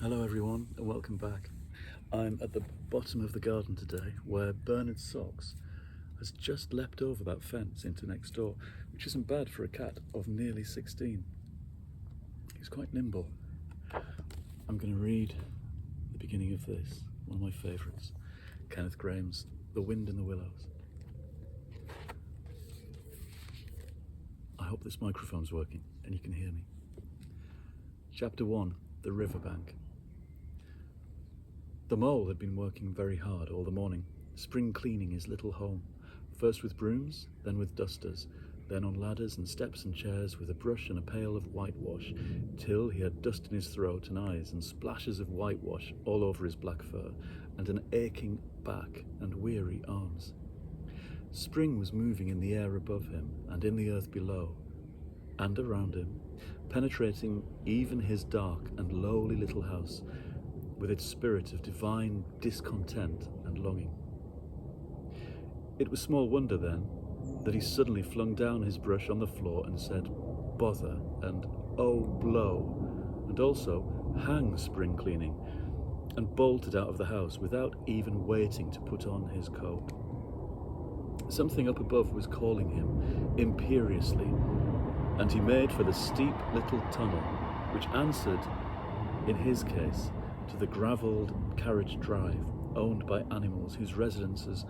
Hello everyone and welcome back. I'm at the bottom of the garden today where Bernard's Socks has just leapt over that fence into next door, which isn't bad for a cat of nearly 16. He's quite nimble. I'm going to read the beginning of this, one of my favourites, Kenneth Grahame's The Wind in the Willows. I hope this microphone's working and you can hear me. Chapter 1, The Riverbank. The mole had been working very hard all the morning, spring cleaning his little home, first with brooms, then with dusters, then on ladders and steps and chairs with a brush and a pail of whitewash, till he had dust in his throat and eyes and splashes of whitewash all over his black fur, and an aching back and weary arms. Spring was moving in the air above him and in the earth below, and around him, penetrating even his dark and lowly little house, with its spirit of divine discontent and longing. It was small wonder, then, that he suddenly flung down his brush on the floor and said, "Bother," and "Oh, blow," and also, "Hang spring cleaning," and bolted out of the house without even waiting to put on his coat. Something up above was calling him imperiously, and he made for the steep little tunnel, which answered, in his case, to the gravelled carriage drive owned by animals whose residences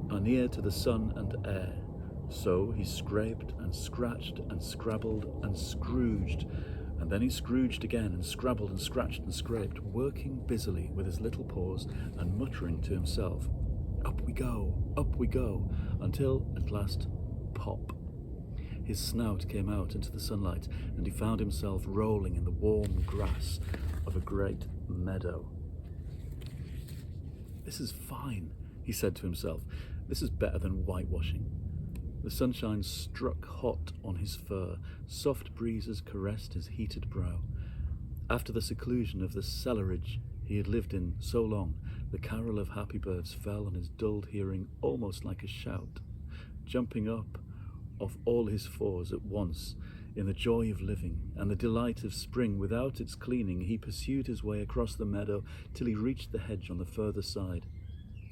are near to the sun and air. So he scraped and scratched and scrabbled and scrooged, and then he scrooged again and scrabbled and scratched and scraped, working busily with his little paws and muttering to himself, up we go, until at last, pop. His snout came out into the sunlight, and he found himself rolling in the warm grass of a great meadow. "This is fine," he said to himself. "This is better than whitewashing." The sunshine struck hot on his fur. Soft breezes caressed his heated brow. After the seclusion of the cellarage he had lived in so long, the carol of happy birds fell on his dulled hearing almost like a shout. Jumping up of all his fours at once, in the joy of living and the delight of spring without its cleaning, he pursued his way across the meadow till he reached the hedge on the further side.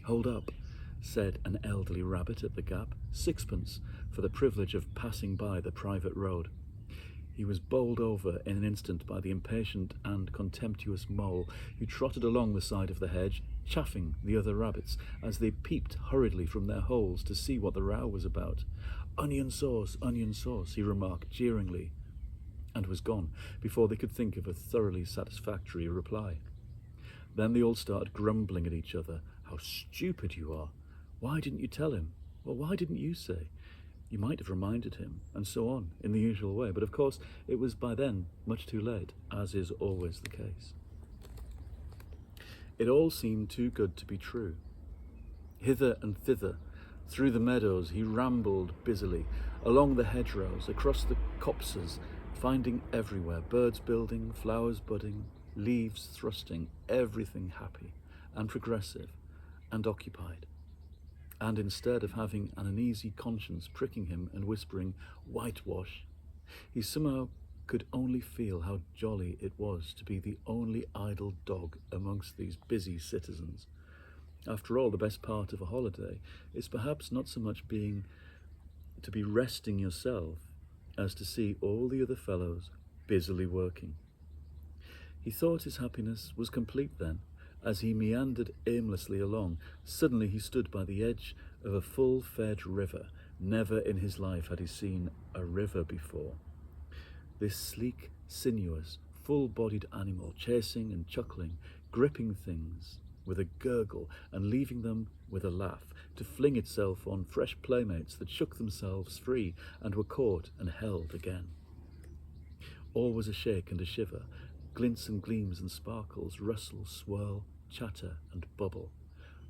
"Hold up," said an elderly rabbit at the gap, "sixpence for the privilege of passing by the private road." He was bowled over in an instant by the impatient and contemptuous mole, who trotted along the side of the hedge, chaffing the other rabbits as they peeped hurriedly from their holes to see what the row was about. onion sauce," he remarked jeeringly, and was gone before they could think of a thoroughly satisfactory reply. Then they all started grumbling at each other. "How stupid you are! Why didn't you tell him? Well, why didn't you say? You might have reminded him," and so on, in the usual way. But of course, it was by then much too late, as is always the case. It all seemed too good to be true. Hither and thither, through the meadows, he rambled busily, along the hedgerows, across the copses, finding everywhere birds building, flowers budding, leaves thrusting, everything happy and progressive and occupied. And instead of having an uneasy conscience pricking him and whispering, "Whitewash," he somehow could only feel how jolly it was to be the only idle dog amongst these busy citizens. After all, the best part of a holiday is perhaps not so much being to be resting yourself as to see all the other fellows busily working. He thought his happiness was complete then, as he meandered aimlessly along. Suddenly he stood by the edge of a full-fed river. Never in his life had he seen a river before. This sleek, sinuous, full-bodied animal, chasing and chuckling, gripping things with a gurgle and leaving them with a laugh, to fling itself on fresh playmates that shook themselves free and were caught and held again. All was a shake and a shiver, glints and gleams and sparkles, rustle, swirl, chatter and bubble.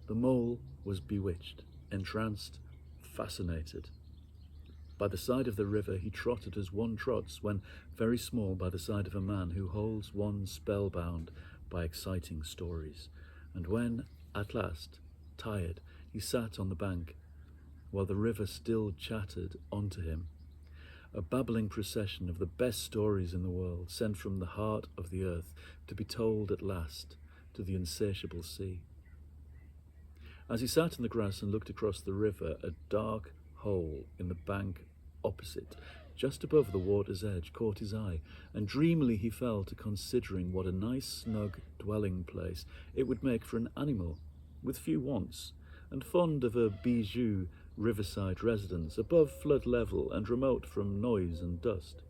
The mole was bewitched, entranced, fascinated. By the side of the river he trotted as one trots when very small by the side of a man who holds one spellbound by exciting stories. And when, at last, tired, he sat on the bank, while the river still chattered onto him, a babbling procession of the best stories in the world, sent from the heart of the earth to be told at last to the insatiable sea. As he sat in the grass and looked across the river, a dark hole in the bank opposite, just above the water's edge, caught his eye, and dreamily he fell to considering what a nice snug dwelling place it would make for an animal with few wants, and fond of a bijou riverside residence, above flood level and remote from noise and dust.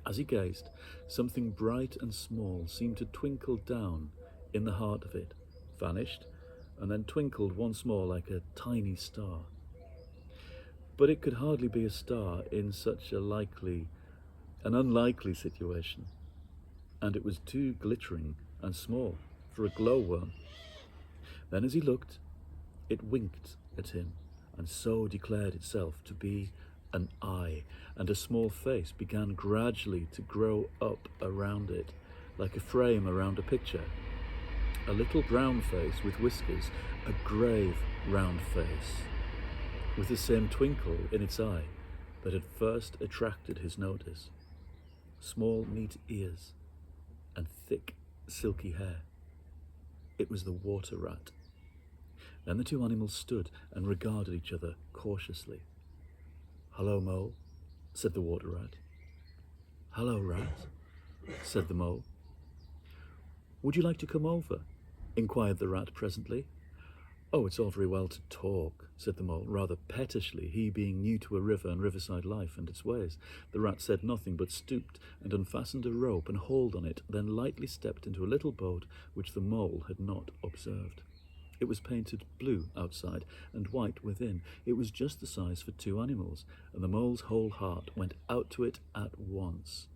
As he gazed, something bright and small seemed to twinkle down in the heart of it, vanished, and then twinkled once more like a tiny star. But it could hardly be a star in such an unlikely situation, and it was too glittering and small for a glowworm. Then as he looked, it winked at him, and so declared itself to be an eye, and a small face began gradually to grow up around it, like a frame around a picture. A little brown face with whiskers, a grave round face, with the same twinkle in its eye that had first attracted his notice. Small neat ears and thick silky hair. It was the water rat. Then the two animals stood and regarded each other cautiously. "Hello, Mole," said the water rat. "Hello, Rat," said the Mole. "Would you like to come over?" inquired the rat presently. "Oh, it's all very well to talk," said the Mole, rather pettishly, he being new to a river and riverside life and its ways. The rat said nothing, but stooped and unfastened a rope and hauled on it, then lightly stepped into a little boat which the Mole had not observed. It was painted blue outside and white within. It was just the size for two animals, and the Mole's whole heart went out to it at once,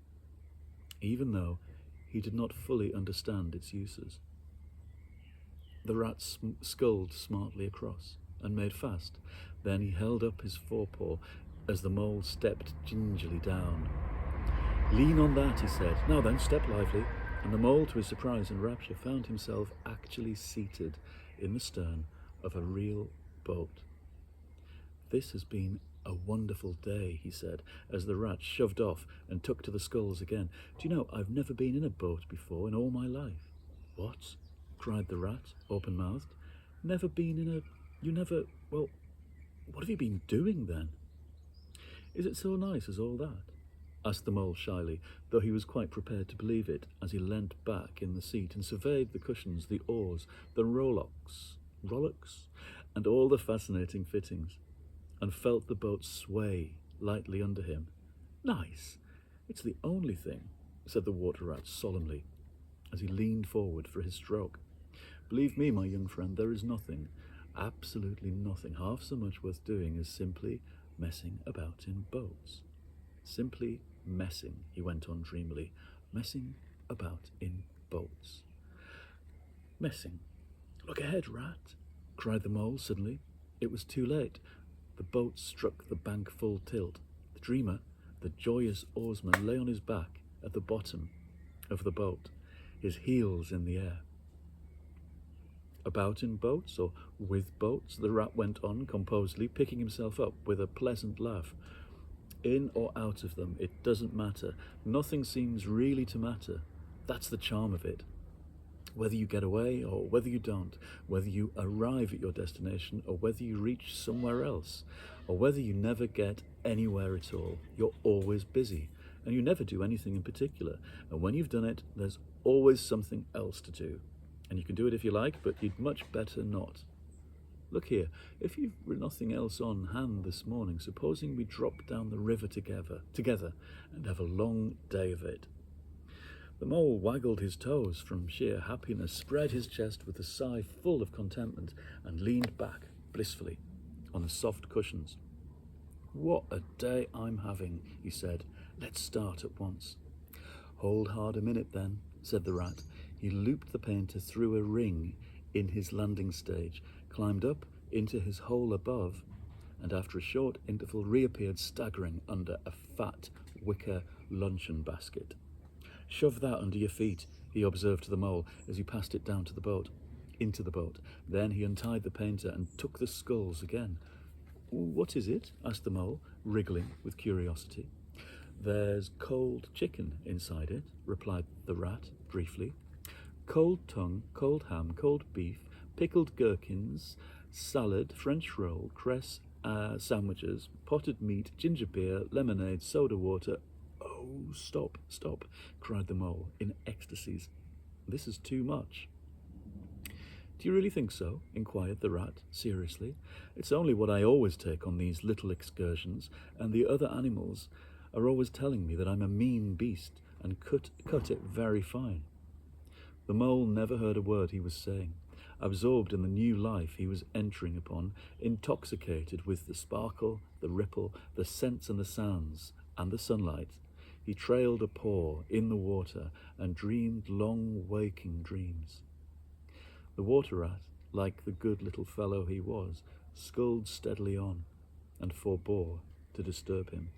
even though he did not fully understand its uses. The rat sculled smartly across and made fast. Then he held up his forepaw as the Mole stepped gingerly down. "Lean on that," he said. "Now then, step lively." And the Mole, to his surprise and rapture, found himself actually seated in the stern of a real boat. "This has been a wonderful day," he said, as the rat shoved off and took to the sculls again. "Do you know, I've never been in a boat before in all my life." "What?" cried the rat, open-mouthed. "Never been in a... You never... Well, what have you been doing then?" "Is it so nice as all that?" asked the Mole shyly, though he was quite prepared to believe it, as he leant back in the seat and surveyed the cushions, the oars, the rowlocks, and all the fascinating fittings, and felt the boat sway lightly under him. "Nice? It's the only thing," said the water rat solemnly, as he leaned forward for his stroke. "Believe me, my young friend, there is nothing, absolutely nothing, half so much worth doing as simply messing about in boats. Simply messing," he went on dreamily, "messing about in boats. Messing. Look ahead, Rat," cried the Mole suddenly. It was too late. The boat struck the bank full tilt. The dreamer, the joyous oarsman, lay on his back at the bottom of the boat, his heels in the air. "About in boats or with boats?" the rat went on composedly, picking himself up with a pleasant laugh. "In or out of them, it doesn't matter. Nothing seems really to matter. That's the charm of it. Whether you get away or whether you don't, whether you arrive at your destination or whether you reach somewhere else, or whether you never get anywhere at all, you're always busy, and you never do anything in particular. And when you've done it, there's always something else to do. And you can do it if you like, but you'd much better not. Look here, if you've nothing else on hand this morning, supposing we drop down the river together and have a long day of it." The Mole waggled his toes from sheer happiness, spread his chest with a sigh full of contentment, and leaned back blissfully on the soft cushions. "What a day I'm having," he said. "Let's start at once." "Hold hard a minute then," said the rat. He looped the painter through a ring in his landing stage, climbed up into his hole above, and after a short interval reappeared staggering under a fat wicker luncheon basket. "Shove that under your feet," he observed to the Mole as he passed it down to the boat, into the boat. Then he untied the painter and took the sculls again. "What is it?" asked the Mole, wriggling with curiosity. There's cold chicken inside it, replied the rat briefly. Cold tongue, cold ham, cold beef, pickled gherkins, salad, French roll, cress sandwiches, potted meat, ginger beer, lemonade, soda water. Oh, stop, stop, cried the mole in ecstasies. This is too much. Do you really think so? Inquired the rat seriously. It's only what I always take on these little excursions, and the other animals are always telling me that I'm a mean beast and cut it very fine. The mole never heard a word he was saying, absorbed in the new life he was entering upon, intoxicated with the sparkle, the ripple, the scents and the sounds, and the sunlight. He trailed a paw in the water and dreamed long waking dreams. The water rat, like the good little fellow he was, sculled steadily on and forbore to disturb him.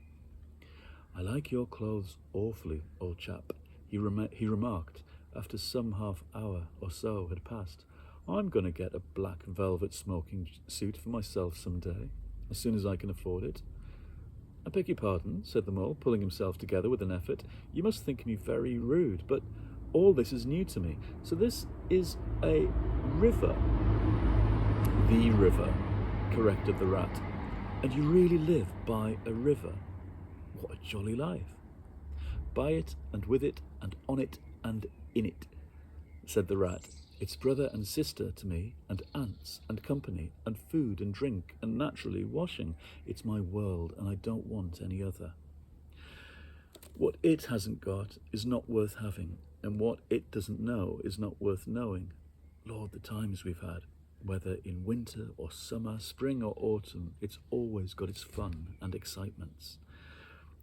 I like your clothes awfully, old chap, he remarked after some half hour or so had passed. I'm going to get a black velvet smoking suit for myself some day, as soon as I can afford it. I beg your pardon, said the mole, pulling himself together with an effort. You must think me very rude, but all this is new to me. So this is a river. The river, corrected the rat. And you really live by a river? What a jolly life. By it and with it and on it and in it, said the rat. It's brother and sister to me, and aunts and company and food and drink and naturally washing. It's my world and I don't want any other. What it hasn't got is not worth having, and what it doesn't know is not worth knowing. Lord, the times we've had, whether in winter or summer, spring or autumn, it's always got its fun and excitements.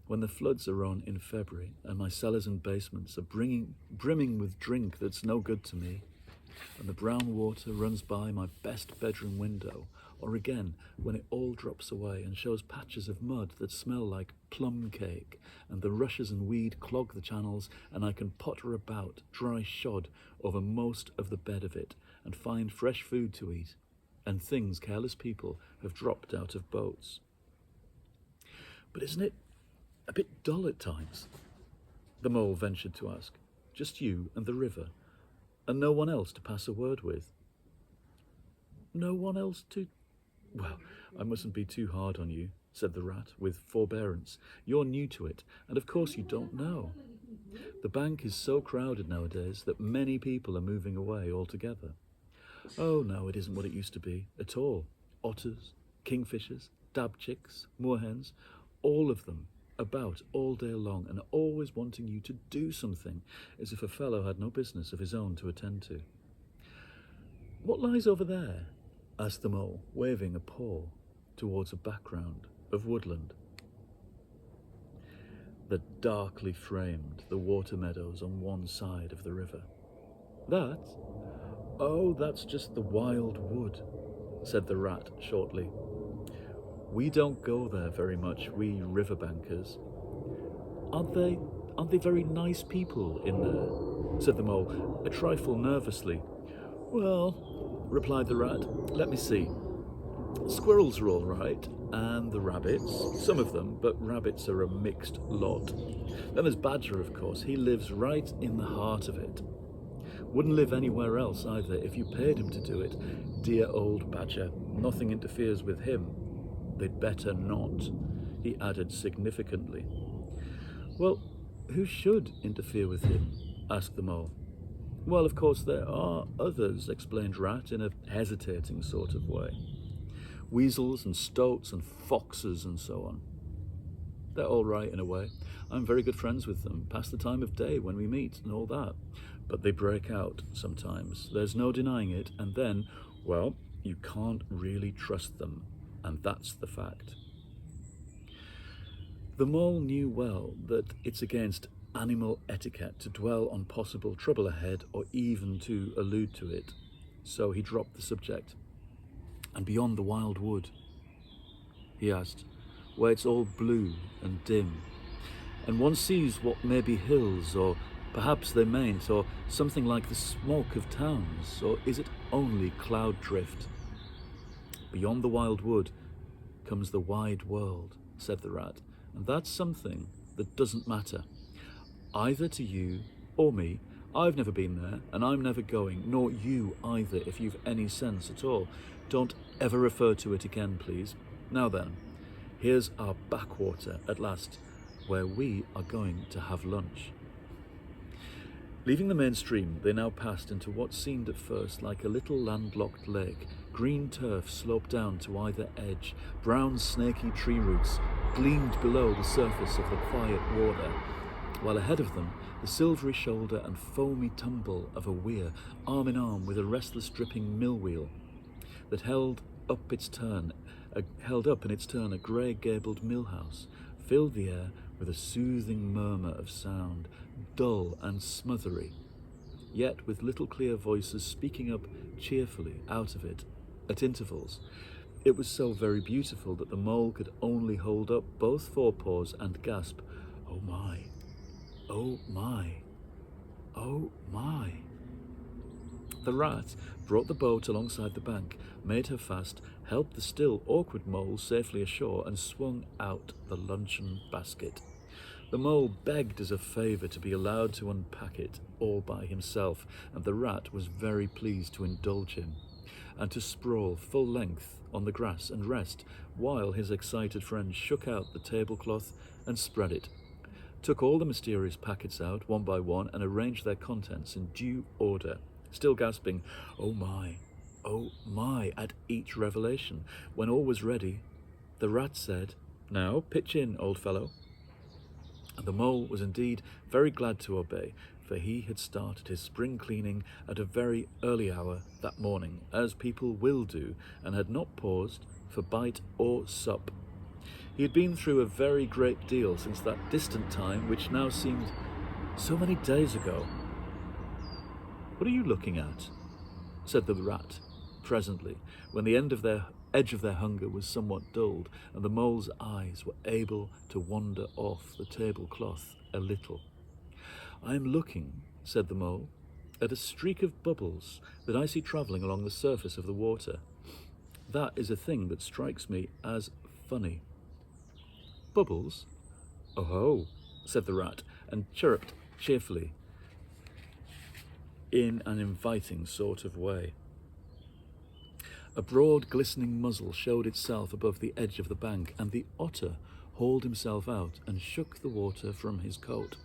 When the floods are on in February and my cellars and basements are brimming with drink that's no good to me, and the brown water runs by my best bedroom window, or again when it all drops away and shows patches of mud that smell like plum cake, and the rushes and weed clog the channels, and I can potter about dry shod over most of the bed of it and find fresh food to eat, and things careless people have dropped out of boats. But isn't it a bit dull at times? The mole ventured to ask. Just you and the river, and no one else to pass a word with? No one else to... Well, I mustn't be too hard on you, said the rat with forbearance. You're new to it, and of course you don't know. The bank is so crowded nowadays that many people are moving away altogether. Oh no, it isn't what it used to be at all. Otters, kingfishers, dabchicks, moorhens, all of them about all day long and always wanting you to do something, as if a fellow had no business of his own to attend to. What lies over there? Asked the mole, waving a paw towards a background of woodland. That darkly framed the water meadows on one side of the river. That? Oh, that's just the wild wood, said the rat shortly. We don't go there very much, we riverbankers. Aren't they very nice people in there? Said the mole, a trifle nervously. Well, replied the rat, let me see. Squirrels are all right, and the rabbits, some of them, but rabbits are a mixed lot. Then there's Badger, of course. He lives right in the heart of it. Wouldn't live anywhere else either if you paid him to do it. Dear old Badger, nothing interferes with him. They'd better not, he added significantly. Well, who should interfere with him? Asked the mole. Well, of course there are others, explained Rat in a hesitating sort of way. Weasels and stoats and foxes and so on. They're all right in a way. I'm very good friends with them, past the time of day when we meet and all that. But they break out sometimes. There's no denying it. And then, well, you can't really trust them. And that's the fact. The mole knew well that it's against animal etiquette to dwell on possible trouble ahead or even to allude to it. So he dropped the subject. And beyond the wild wood, he asked, where it's all blue and dim, and one sees what may be hills, or perhaps they mayn't, or something like the smoke of towns, or is it only cloud drift? Beyond the wild wood comes the wide world, said the rat, and that's something that doesn't matter. Either to you or me. I've never been there, and I'm never going, nor you either, if you've any sense at all. Don't ever refer to it again, please. Now then, here's our backwater at last, where we are going to have lunch. Leaving the main stream, they now passed into what seemed at first like a little landlocked lake. Green turf sloped down to either edge. Brown snaky tree roots gleamed below the surface of the quiet water, while ahead of them the silvery shoulder and foamy tumble of a weir, arm in arm with a restless dripping mill wheel that held up in its turn a grey gabled mill house, filled the air with a soothing murmur of sound, dull and smothery, yet with little clear voices speaking up cheerfully out of it at intervals. It was so very beautiful that the mole could only hold up both forepaws and gasp, "Oh my, oh my, oh my." The rat brought the boat alongside the bank, made her fast, helped the still awkward mole safely ashore, and swung out the luncheon basket. The mole begged as a favour to be allowed to unpack it all by himself, and the rat was very pleased to indulge him, and to sprawl full length on the grass and rest, while his excited friend shook out the tablecloth and spread it, took all the mysterious packets out one by one, and arranged their contents in due order, still gasping, oh my, at each revelation. When all was ready, the rat said, "Now pitch in, old fellow." And the mole was indeed very glad to obey, for he had started his spring cleaning at a very early hour that morning, as people will do, and had not paused for bite or sup. He had been through a very great deal since that distant time which now seemed so many days ago. "What are you looking at?" said the rat presently, when the edge of their hunger was somewhat dulled, and the mole's eyes were able to wander off the tablecloth a little. "I am looking," said the mole, "at a streak of bubbles that I see travelling along the surface of the water. That is a thing that strikes me as funny." "Bubbles? Oh-ho," said the rat, and chirruped cheerfully in an inviting sort of way. A broad, glistening muzzle showed itself above the edge of the bank, and the otter hauled himself out and shook the water from his coat.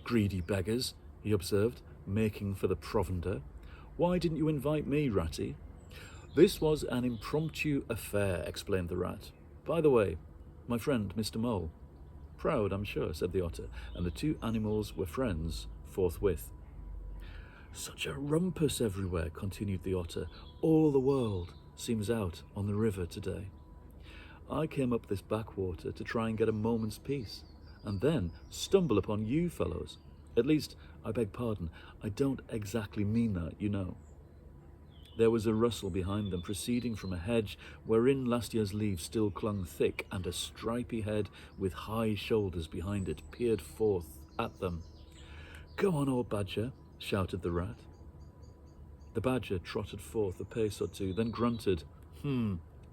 "Greedy beggars," he observed, making for the provender. "Why didn't you invite me, Ratty?" "This was an impromptu affair," explained the rat. "By the way, my friend Mr. Mole." "Proud, I'm sure," said the otter, and the two animals were friends forthwith. "Such a rumpus everywhere," continued the otter. "All the world seems out on the river today. I came up this backwater to try and get a moment's peace, and then stumble upon you fellows. At least, I beg pardon, I don't exactly mean that, you know." There was a rustle behind them, proceeding from a hedge wherein last year's leaves still clung thick, and a stripy head with high shoulders behind it peered forth at them. "Go on, old badger," shouted the rat. The badger trotted forth a pace or two, then grunted,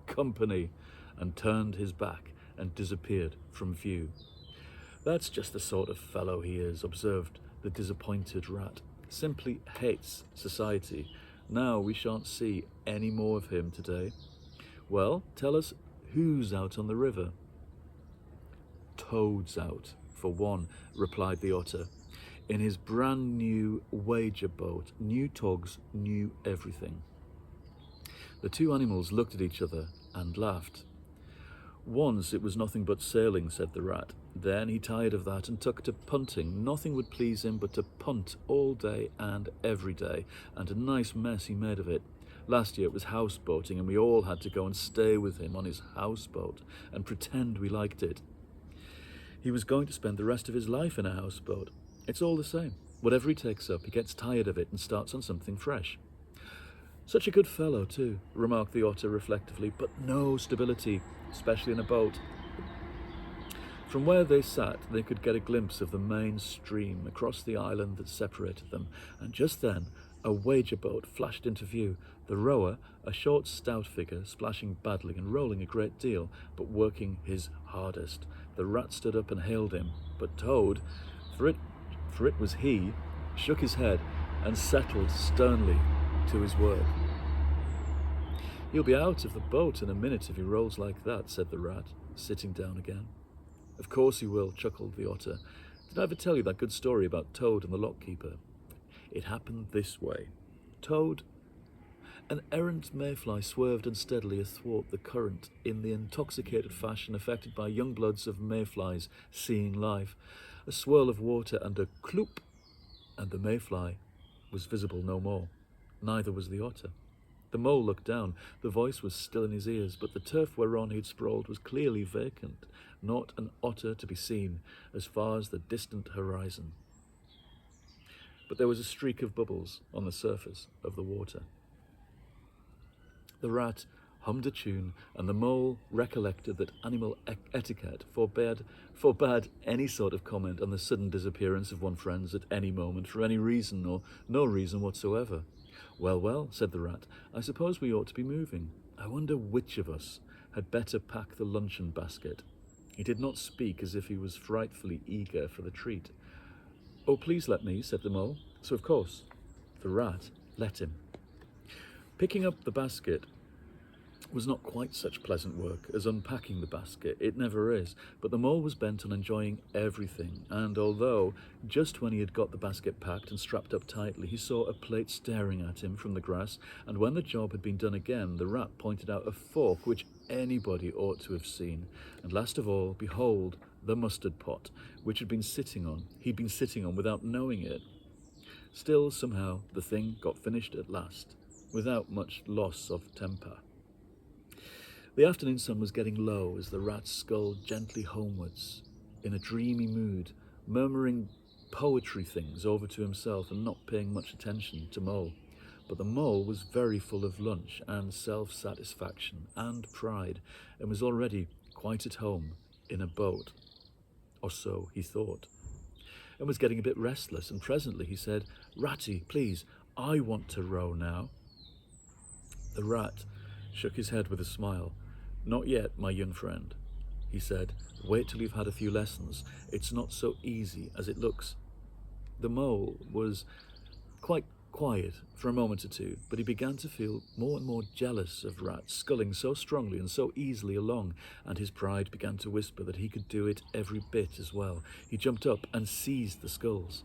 company," and turned his back and disappeared from view. "That's just the sort of fellow he is," observed the disappointed rat. "Simply hates society. Now we shan't see any more of him today. Well, tell us who's out on the river." "Toad's out, for one," replied the otter. "In his brand new wager boat, new togs, new everything." The two animals looked at each other and laughed. "Once it was nothing but sailing," said the rat. "Then he tired of that and took to punting. Nothing would please him but to punt all day and every day, and a nice mess he made of it. Last year it was houseboating, and we all had to go and stay with him on his houseboat and pretend we liked it. He was going to spend the rest of his life in a houseboat. It's all the same. Whatever he takes up, he gets tired of it and starts on something fresh." "Such a good fellow, too," remarked the otter reflectively, "but no stability, especially in a boat." From where they sat, they could get a glimpse of the main stream across the island that separated them, and just then A wager boat flashed into view, the rower, a short, stout figure, splashing badly and rolling a great deal, but working his hardest. The rat stood up and hailed him, but Toad, for it was he, shook his head and settled sternly to his work. "He'll be out of the boat in a minute if he rolls like that," said the rat, sitting down again. "Of course he will," chuckled the otter. "Did I ever tell you that good story about Toad and the lockkeeper? It happened this way. Toad..." An errant mayfly swerved unsteadily athwart the current in the intoxicated fashion affected by young bloods of mayflies seeing life. A swirl of water and a cloop, and the mayfly was visible no more. Neither was the otter. The mole looked down. The voice was still in his ears, but the turf whereon he'd sprawled was clearly vacant. Not an otter to be seen as far as the distant horizon. But there was a streak of bubbles on the surface of the water. The rat hummed a tune, and the mole recollected that animal etiquette forbade any sort of comment on the sudden disappearance of one's friends at any moment for any reason or no reason whatsoever. "Well, well," said the rat, "I suppose we ought to be moving. I wonder which of us had better pack the luncheon basket." He did not speak as if he was frightfully eager for the treat. "Oh, please let me," said the mole. So, of course, the rat let him. Picking up the basket was not quite such pleasant work as unpacking the basket. It never is. But the mole was bent on enjoying everything, and although just when he had got the basket packed and strapped up tightly, he saw a plate staring at him from the grass, and when the job had been done again, the rat pointed out a fork which anybody ought to have seen. And last of all, behold, the mustard pot, which he'd been sitting on without knowing it. Still, somehow, the thing got finished at last, without much loss of temper. The afternoon sun was getting low as the rat sculled gently homewards, in a dreamy mood, murmuring poetry things over to himself and not paying much attention to Mole. But the mole was very full of lunch and self-satisfaction and pride, and was already quite at home in a boat, or so he thought, and was getting a bit restless, and presently he said, "Ratty, please, I want to row now." The rat shook his head with a smile. "Not yet, my young friend," he said. "Wait till you've had a few lessons. It's not so easy as it looks." The mole was quite quiet for a moment or two, but he began to feel more and more jealous of Rat sculling so strongly and so easily along, and his pride began to whisper that he could do it every bit as well. He jumped up and seized the sculls.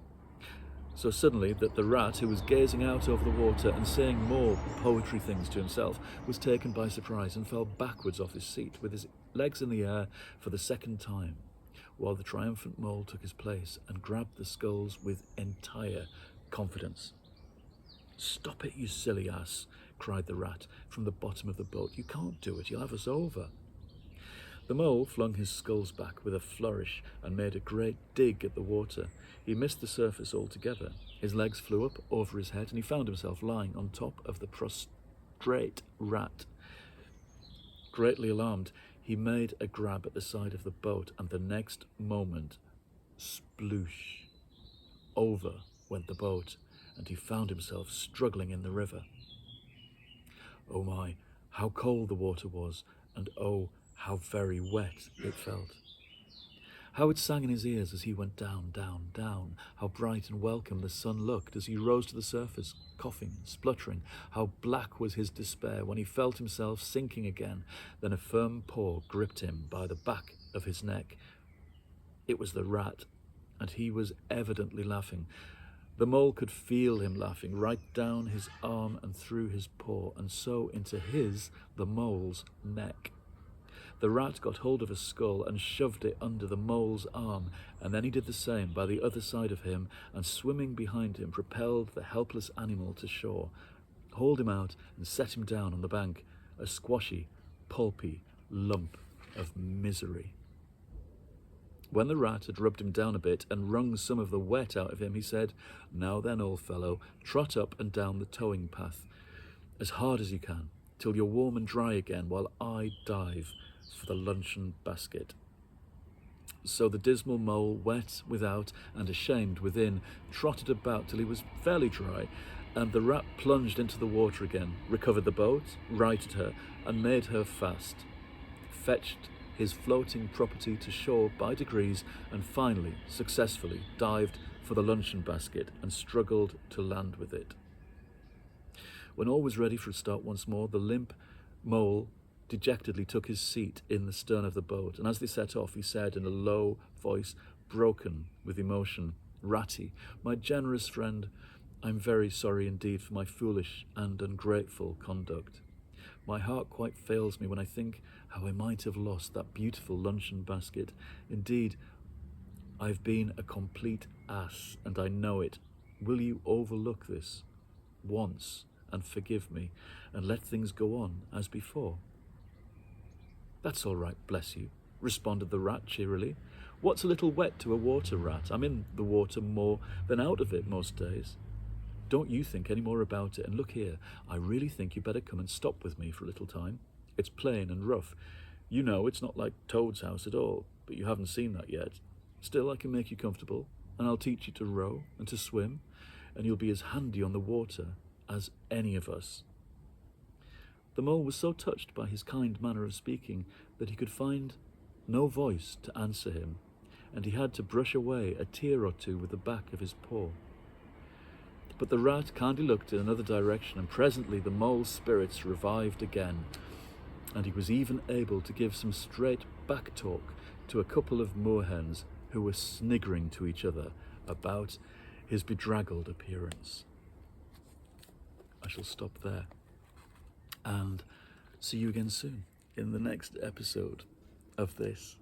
So suddenly that the rat, who was gazing out over the water and saying more poetry things to himself, was taken by surprise and fell backwards off his seat with his legs in the air for the second time, while the triumphant mole took his place and grabbed the sculls with entire confidence. "Stop it, you silly ass," cried the rat from the bottom of the boat. "You can't do it, you'll have us over." The mole flung his sculls back with a flourish and made a great dig at the water. He missed the surface altogether. His legs flew up over his head and he found himself lying on top of the prostrate rat. Greatly alarmed, he made a grab at the side of the boat, and the next moment, sploosh, over went the boat, and he found himself struggling in the river. Oh my, how cold the water was, and oh, how very wet it felt. How it sang in his ears as he went down, down, down. How bright and welcome the sun looked as he rose to the surface, coughing and spluttering. How black was his despair when he felt himself sinking again. Then a firm paw gripped him by the back of his neck. It was the rat, and he was evidently laughing. The mole could feel him laughing right down his arm and through his paw, and so into his, the mole's, neck. The rat got hold of a skull and shoved it under the mole's arm, and then he did the same by the other side of him, and swimming behind him propelled the helpless animal to shore, hauled him out and set him down on the bank, a squashy, pulpy lump of misery. When the rat had rubbed him down a bit and wrung some of the wet out of him, he said, "Now then, old fellow, trot up and down the towing path, as hard as you can, till you're warm and dry again, while I dive for the luncheon basket." So the dismal mole, wet without and ashamed within, trotted about till he was fairly dry, and the rat plunged into the water again, recovered the boat, righted her, and made her fast, fetched his floating property to shore by degrees, and finally, successfully, dived for the luncheon basket and struggled to land with it. When all was ready for a start once more, the limp mole dejectedly took his seat in the stern of the boat, and as they set off, he said in a low voice, broken with emotion, "Ratty, my generous friend, I'm very sorry indeed for my foolish and ungrateful conduct. My heart quite fails me when I think how I might have lost that beautiful luncheon basket. Indeed, I've been a complete ass, and I know it. Will you overlook this once and forgive me, and let things go on as before?" "That's all right, bless you," responded the rat cheerily. "What's a little wet to a water rat? I'm in the water more than out of it most days. Don't you think any more about it, and look here, I really think you better come and stop with me for a little time. It's plain and rough. You know, it's not like Toad's house at all, but you haven't seen that yet. Still, I can make you comfortable, and I'll teach you to row and to swim, and you'll be as handy on the water as any of us." The mole was so touched by his kind manner of speaking that he could find no voice to answer him, and he had to brush away a tear or two with the back of his paw. But the rat kindly looked in another direction, and presently the mole's spirits revived again, and he was even able to give some straight back talk to a couple of moorhens who were sniggering to each other about his bedraggled appearance. I shall stop there and see you again soon in the next episode of this.